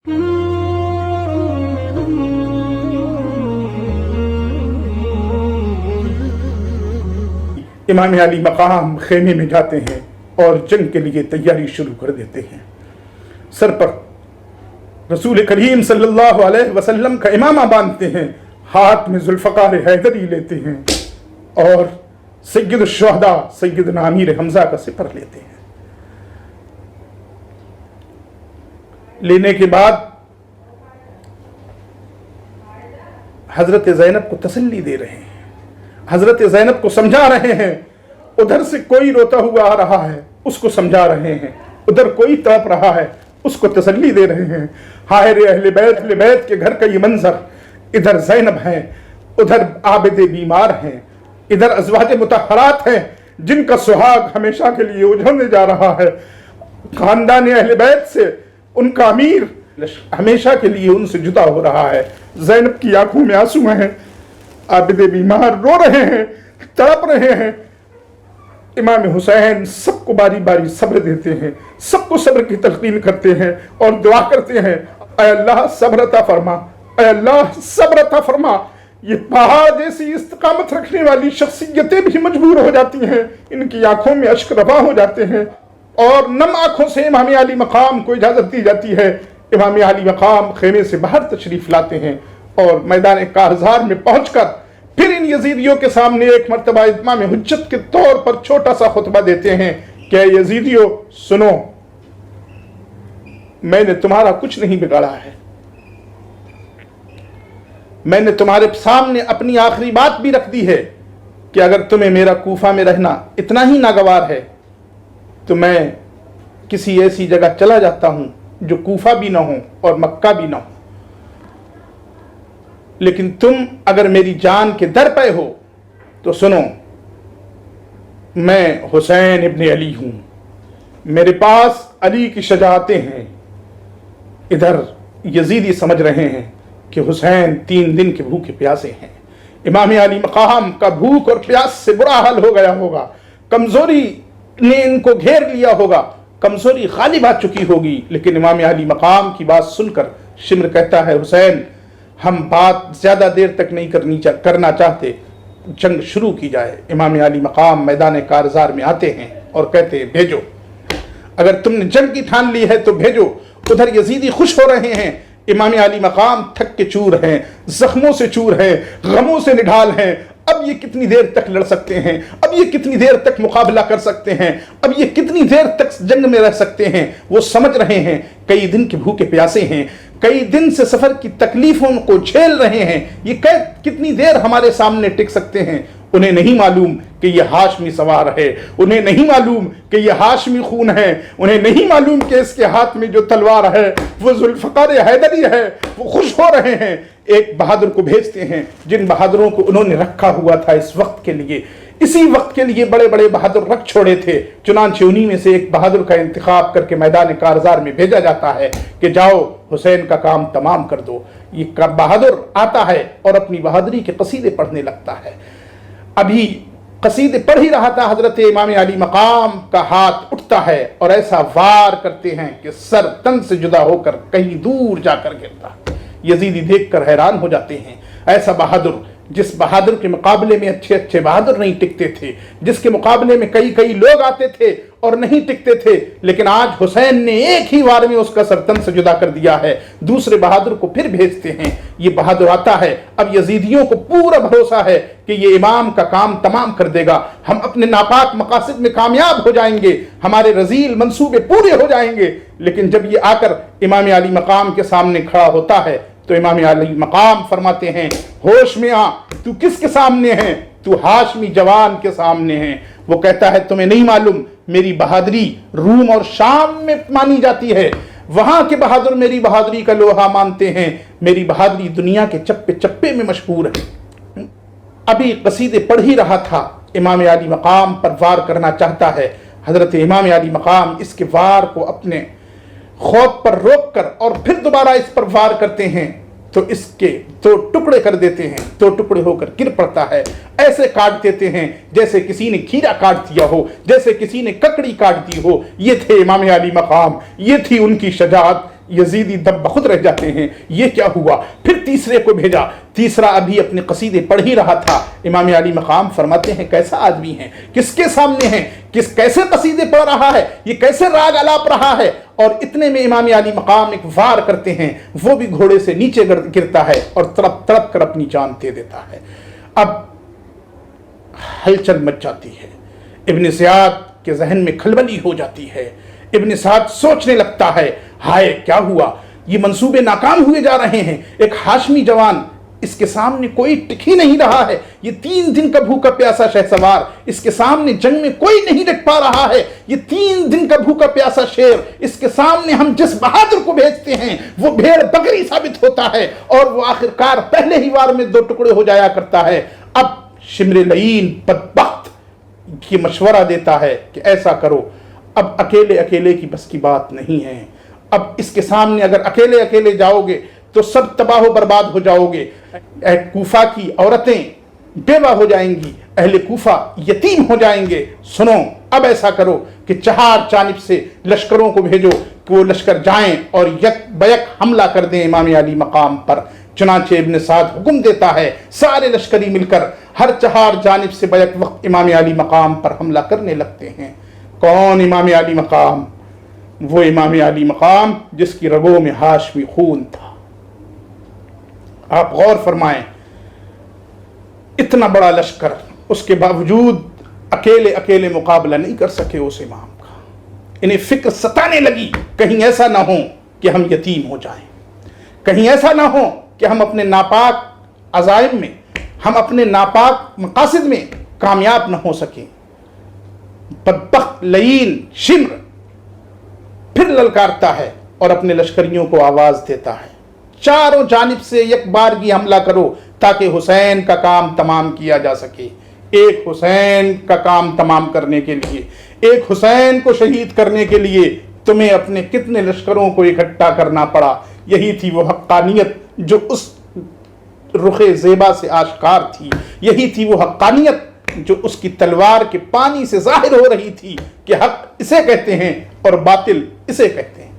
इमाम अली मकाम खेमे में जाते हैं और जंग के लिए तैयारी शुरू कर देते हैं। सर पर रसूल करीम सल्लल्लाहु अलैहि वसल्लम का इमामा बांधते हैं, हाथ में जुल्फ़कार हैदरी लेते हैं और सय्यद शुहदा सय्यदना अमीर हमजा का सिपर लेते हैं। लेने के बाद हजरत ज़ैनब को तसल्ली दे रहे हैं, हजरत ज़ैनब को समझा रहे हैं। उधर से कोई रोता हुआ आ रहा है, उसको समझा रहे हैं। उधर कोई तड़प रहा है, उसको तसल्ली दे रहे हैं। हाय रे अहले बैत के घर का ये मंजर, इधर ज़ैनब है, उधर आबिदे बीमार हैं, इधर अज़वाज मुतहरात हैं जिनका सुहाग हमेशा के लिए उजड़ने जा रहा है। खानदान अहले बैत से उनका अमीर हमेशा के लिए उनसे जुदा हो रहा है। ज़ैनब की आंखों में आंसू हैं, आबिदे बीमार रो रहे हैं, तड़प रहे हैं। इमाम हुसैन सबको बारी बारी सब्र देते हैं, सबको सब्र की तलकीन करते हैं और दुआ करते हैं, ऐ अल्लाह सब्र अता फरमा, ऐ अल्लाह सब्र अता फरमा। ये पहाड़ जैसी इस्तिकामत रखने वाली शख्सियतें भी मजबूर हो जाती हैं, इनकी आंखों में अश्क रवा हो जाते हैं और नम आंखों से इमाम अली मकाम को इजाजत दी जाती है। इमाम अली मकाम खेमे से बाहर तशरीफ लाते हैं और मैदान कारजार में पहुंचकर फिर इन यजीदियों के सामने एक मर्तबा इमाम हुज्जत के तौर पर छोटा सा खुतबा देते हैं कि यजीदियों सुनो, मैंने तुम्हारा कुछ नहीं बिगाड़ा है, मैंने तुम्हारे सामने अपनी आखिरी बात भी रख दी है कि अगर तुम्हें मेरा कूफा में रहना इतना ही नागवार है तो मैं किसी ऐसी जगह चला जाता हूं जो कूफा भी ना हो और मक्का भी ना हो, लेकिन तुम अगर मेरी जान के दर पे हो तो सुनो, मैं हुसैन इब्न अली हूं, मेरे पास अली की शजाअतें हैं। इधर यजीदी समझ रहे हैं कि हुसैन 3 दिन के भूखे प्यासे हैं। इमाम अली मकाम का भूख और प्यास से बुरा हाल हो गया होगा, कमजोरी ने इनको घेर लिया होगा, कमजोरी गालिब आ चुकी होगी। लेकिन इमाम अली मकाम की बात सुनकर शिम्र कहता है, हुसैन हम बात ज्यादा देर तक नहीं करना चाहते, जंग शुरू की जाए। इमाम अली मकाम मैदान कारजार में आते हैं और कहते हैं, भेजो, अगर तुमने जंग की ठान ली है तो भेजो। उधर यजीदी खुश हो रहे हैं, इमाम अली मकाम थक के चूर हैं, जख्मों से चूर हैं, गमों से निढाल हैं। अब ये कितनी देर तक लड़ सकते हैं, अब ये कितनी देर तक मुकाबला कर सकते हैं, अब ये कितनी देर तक जंग में रह सकते हैं। वो समझ रहे हैं कई दिन के भूखे प्यासे हैं, कई दिन से सफर की तकलीफों को झेल रहे हैं, ये कितनी देर हमारे सामने टिक सकते हैं। उन्हें नहीं मालूम कि ये हाशमी सवार है, उन्हें नहीं मालूम कि ये हाशमी खून है, उन्हें नहीं मालूम कि इसके हाथ में जो तलवार है वो जुल्फ़कार हैदरी है। वो खुश हो रहे हैं, एक बहादुर को भेजते हैं जिन बहादुरों को उन्होंने रखा हुआ था इस वक्त के लिए, इसी वक्त के लिए बड़े बड़े बहादुर रख छोड़े थे। चुनांचे उन्हीं में से एक बहादुर का इंतखाब करके मैदान कारजार में भेजा जाता है कि जाओ हुसैन का काम तमाम कर दो। ये बहादुर आता है और अपनी बहादुरी के कसीदे पढ़ने लगता है। अभी कसीदे पढ़ ही रहा था, हजरत इमाम अली मकाम का हाथ उठता है और ऐसा वार करते हैं कि सर तन से जुदा होकर कहीं दूर जाकर गिरता। यजीदी देखकर हैरान हो जाते हैं। ऐसा बहादुर, जिस बहादुर के मुकाबले में अच्छे अच्छे बहादुर नहीं टिकते थे, जिसके मुकाबले में कई कई लोग आते थे और नहीं टिकते थे, लेकिन आज हुसैन ने एक ही वार में उसका सरतन से जुदा कर दिया है। दूसरे बहादुर को फिर भेजते हैं, ये बहादुर आता है। अब यजीदियों को पूरा भरोसा है कि ये इमाम का काम तमाम कर देगा, हम अपने नापाक मकासद में कामयाब हो जाएंगे, हमारे रजील मंसूबे पूरे हो जाएंगे। लेकिन जब ये आकर इमाम अली मकाम के सामने खड़ा होता है तो इमाम अली मकाम फरमाते हैं, होश में आ, तू किसके सामने है? तू हाशमी जवान के सामने है। वो कहता है, तुम्हें नहीं मालूम मेरी बहादुरी रूम और शाम में मानी जाती है, वहां के बहादुर मेरी बहादुरी का लोहा मानते हैं, मेरी बहादुरी दुनिया के चप्पे चप्पे में मशहूर है। अभी कसीदे पढ़ ही रहा था, इमाम अली मकाम पर वार करना चाहता है। हजरत इमाम अली मकाम इसके वार को अपने खौफ पर रोककर और फिर दोबारा इस पर वार करते हैं तो इसके 2 टुकड़े कर देते हैं, 2 टुकड़े होकर गिर पड़ता है। ऐसे काट देते हैं जैसे किसी ने खीरा काट दिया हो, जैसे किसी ने ककड़ी काट दी हो। ये थे इमाम अली मकाम, ये थी उनकी शजाअत, यजीदी दब बखुद रह जाते हैं, ये क्या हुआ। फिर तीसरे को भेजा, तीसरा अभी अपने कसीदे पढ़ ही रहा था। इमाम अली मकाम फरमाते हैं कैसा आदमी है, किसके सामने है, कैसे कसीदे पढ़ रहा है, ये कैसे राग अलाप रहा है। और इतने में इमाम अली मकाम एक वार करते हैं, वो भी घोड़े से नीचे गिरता है और तड़प तड़प कर अपनी जान दे देता है। अब हलचल मच जाती है, इब्न ज़ियाद के जहन में खलबली हो जाती है। इब्न साद सोचने लगता है हाय क्या हुआ, ये मंसूबे नाकाम हुए जा रहे हैं। एक हाशमी जवान, इसके सामने कोई टिक ही नहीं रहा है। ये 3 दिन का भूखा प्यासा शहसवार, इसके सामने जंग में कोई नहीं टिक पा रहा है। ये 3 दिन का भूखा प्यासा शेर, इसके सामने हम जिस बहादुर को भेजते हैं वो भेड़ बकरी साबित होता है और वो आखिरकार पहले ही वार में 2 टुकड़े हो जाया करता है। अब शिमर लईन बदबख्त ये मशवरा देता है कि ऐसा करो, अब अकेले अकेले की बस की बात नहीं है। अब इसके सामने अगर अकेले अकेले जाओगे तो सब तबाह बर्बाद हो जाओगे। कूफा की औरतें बेवा हो जाएंगी, अहले कूफा यतीम हो जाएंगे। सुनो, अब ऐसा करो कि 4 जानिब से लश्करों को भेजो कि वो लश्कर जाएं और यक बयक हमला कर दें इमाम अली मकाम पर। चुनांचे इब्न साद हुक्म देता है, सारे लश्करी मिलकर हर 4 जानिब से बैक वक्त इमाम अली मकाम पर हमला करने लगते हैं। कौन इमाम अली मकाम? वो इमाम अली मकाम जिसकी रगों में हाशमी खून था। आप गौर फरमाएं, इतना बड़ा लश्कर, उसके बावजूद अकेले अकेले मुकाबला नहीं कर सके उस इमाम का। इन्हें फिक्र सताने लगी कहीं ऐसा ना हो कि हम यतीम हो जाएं, कहीं ऐसा ना हो कि हम अपने नापाक अज़ाइम में, हम अपने नापाक मकासिद में कामयाब न हो सकें। बदबख्त लईन शिम्र फिर ललकारता है और अपने लश्करियों को आवाज देता है, चारों जानिब से एक बार की हमला करो ताकि हुसैन का काम तमाम किया जा सके। एक हुसैन का काम तमाम करने के लिए, एक हुसैन को शहीद करने के लिए तुम्हें अपने कितने लश्करों को इकट्ठा करना पड़ा। यही थी वो हक्कानियत जो उस रुखे ज़ेबा से आश्कार थी। यही थी वो हक्कानियत जो उसकी तलवार के पानी से जाहिर हो रही थी कि हक इसे कहते हैं और बातिल इसे कहते हैं।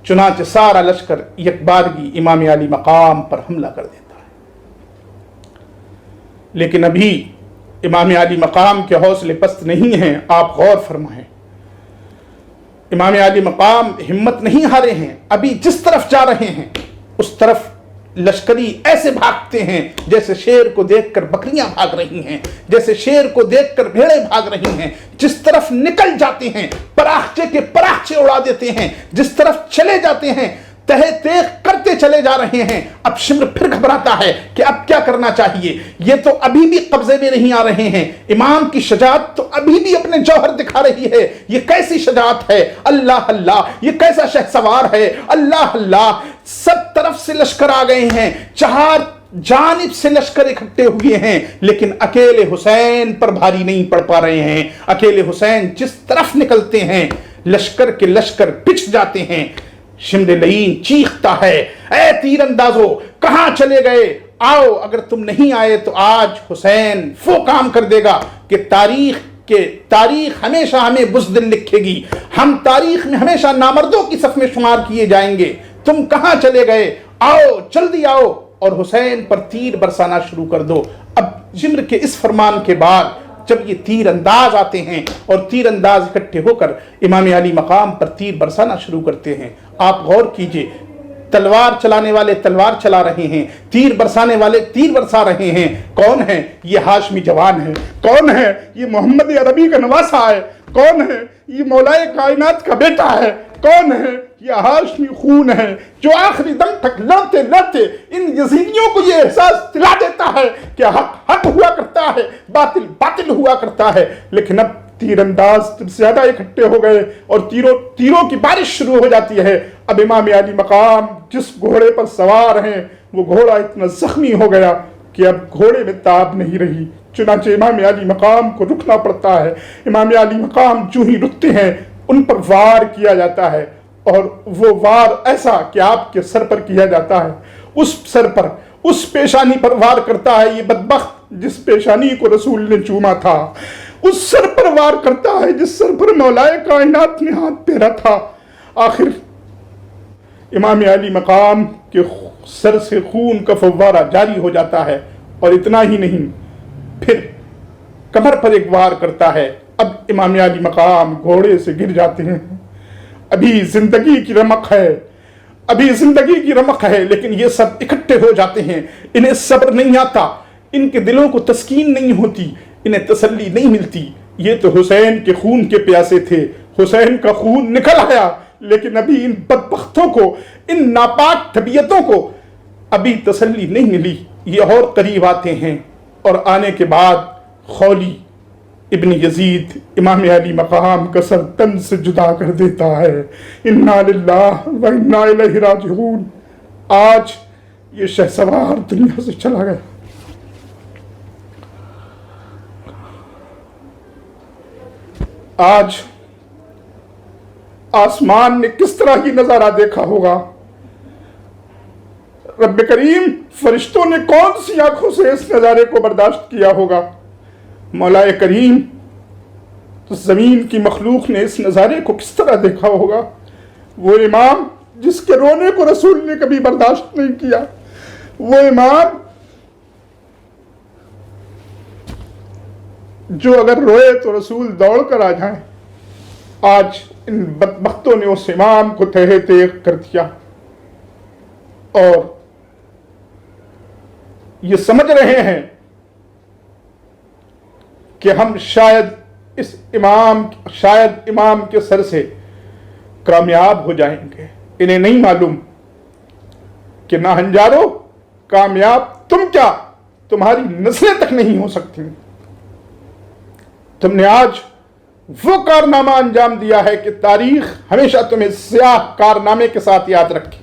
चुनांचे सारा लश्कर यकबारगी इमाम अली मकाम पर हमला कर देता है। लेकिन अभी इमाम अली मकाम के हौसले पस्त नहीं हैं। आप गौर फरमाएं, इमाम अली मकाम हिम्मत नहीं हारे हैं। अभी जिस तरफ जा रहे हैं उस तरफ लश्करी ऐसे भागते हैं जैसे शेर को देखकर बकरियां भाग रही हैं, जैसे शेर को देखकर भेड़ें भाग रही हैं। जिस तरफ निकल जाते हैं पराखचे के पराखचे उड़ा देते हैं, जिस तरफ चले जाते हैं तहे तेख करते चले जा रहे हैं। अब शिम्र फिर घबराता है कि अब क्या करना चाहिए। ये तो अभी भी कब्जे में नहीं आ रहे हैं। इमाम की शजात तो अभी भी अपने जौहर दिखा रही है। ये कैसी शजात है, अल्लाह अल्लाह, ये कैसा शहसवार है, अल्लाह अल्लाह। सब तरफ से लश्कर आ गए हैं, 4 जानिब से लश्कर इकट्ठे हुए हैं, लेकिन अकेले हुसैन पर भारी नहीं पड़ पा रहे हैं। अकेले हुसैन जिस तरफ निकलते हैं लश्कर के लश्कर पिछ जाते हैं। शिम्र लईन चीखता है, ऐ तीरंदाजो कहां चले गए, आओ, अगर तुम नहीं आए तो आज हुसैन वो काम कर देगा कि तारीख हमेशा हमें बुज़दिल लिखेगी। हम तारीख में हमेशा नामर्दों की सफ में शुमार किए जाएंगे। तुम कहां चले गए, आओ, जल्दी आओ और हुसैन पर तीर बरसाना शुरू कर दो। अब शिम्र के इस फरमान के बाद जब ये तीर अंदाज आते हैं और तीर अंदाज इकट्ठे होकर इमाम अली मकाम पर तीर बरसाना शुरू करते हैं, आप गौर कीजिए, तलवार चलाने वाले तलवार चला रहे हैं, तीर बरसाने वाले तीर बरसा रहे हैं। कौन है ये? हाशमी जवान है। कौन है ये? मोहम्मद अरबी का नवासा है। कौन है ये? मौलाए कायनात का बेटा है। कौन है ये? हाशमी खून है जो आखिरी दम तक लड़ते लड़ते इन यजीदियों को ये एहसास दिला देता है कि हक हक हुआ करता है, बातिल बातिल हुआ करता है। लेकिन अब तीरंदाज ज्यादा इकट्ठे हो गए और तीरों की बारिश शुरू हो जाती है। अब इमाम अली मकाम जिस घोड़े पर सवार हैं वो घोड़ा इतना जख्मी हो गया कि अब घोड़े में ताब नहीं रही। चुनांचे इमाम अली मकाम को रुकना पड़ता है। इमाम अली मकाम जो ही रुकते हैं उन पर वार किया जाता है और वो वार ऐसा कि आपके सर पर किया जाता है। उस सर पर, उस पेशानी पर वार करता है ये बदबख्त जिस पेशानी को रसूल ने चूमा था। उस सर पर वार करता है जिस सर पर मौलाए कायनात ने हाथ फेरा था। आखिर امام علی مقام کے سر سے خون کا فوارہ جاری ہو جاتا ہے، اور اتنا ہی نہیں، پھر کمر پر ایک وار کرتا ہے۔ اب امام علی مقام گھوڑے سے گر جاتے ہیں۔ ابھی زندگی کی رمق ہے، ابھی زندگی کی رمق ہے، لیکن یہ سب اکٹھے ہو جاتے ہیں۔ انہیں صبر نہیں آتا، ان کے دلوں کو تسکین نہیں ہوتی، انہیں تسلی نہیں ملتی۔ یہ تو حسین کے خون کے پیاسے تھے، حسین کا خون نکل آیا، لیکن ابھی ان بدبختوں کو، ان ناپاک طبیعتوں کو ابھی تسلی نہیں ملی۔ یہ اور قریب آتے ہیں، اور آنے کے بعد خولی ابن یزید امام علی مقام کا سر تن سے جدا کر دیتا ہے۔ انا للہ و انا الیہ راجعون۔ آج یہ شہسوار دنیا سے چلا گیا۔ آج آسمان نے کس طرح کی نظارہ دیکھا ہوگا، رب کریم فرشتوں نے کون سی آنکھوں سے اس نظارے کو برداشت کیا ہوگا، مولا کریم زمین کی مخلوق نے اس نظارے کو کس طرح دیکھا ہوگا۔ وہ امام جس کے رونے کو رسول نے کبھی برداشت نہیں کیا، وہ امام جو اگر روئے تو رسول دوڑ کر آ جائیں، آج ان بدبختوں نے اس امام کو تہہ تیغ کر دیا، اور یہ سمجھ رہے ہیں کہ ہم شاید امام کے سر سے کامیاب ہو جائیں گے۔ انہیں نہیں معلوم کہ نہ ہنجارو کامیاب تم کیا، تمہاری نسلیں تک نہیں ہو سکتی۔ تم نے آج وہ کارنامہ انجام دیا ہے کہ تاریخ ہمیشہ تمہیں سیاہ کارنامے کے ساتھ یاد رکھے۔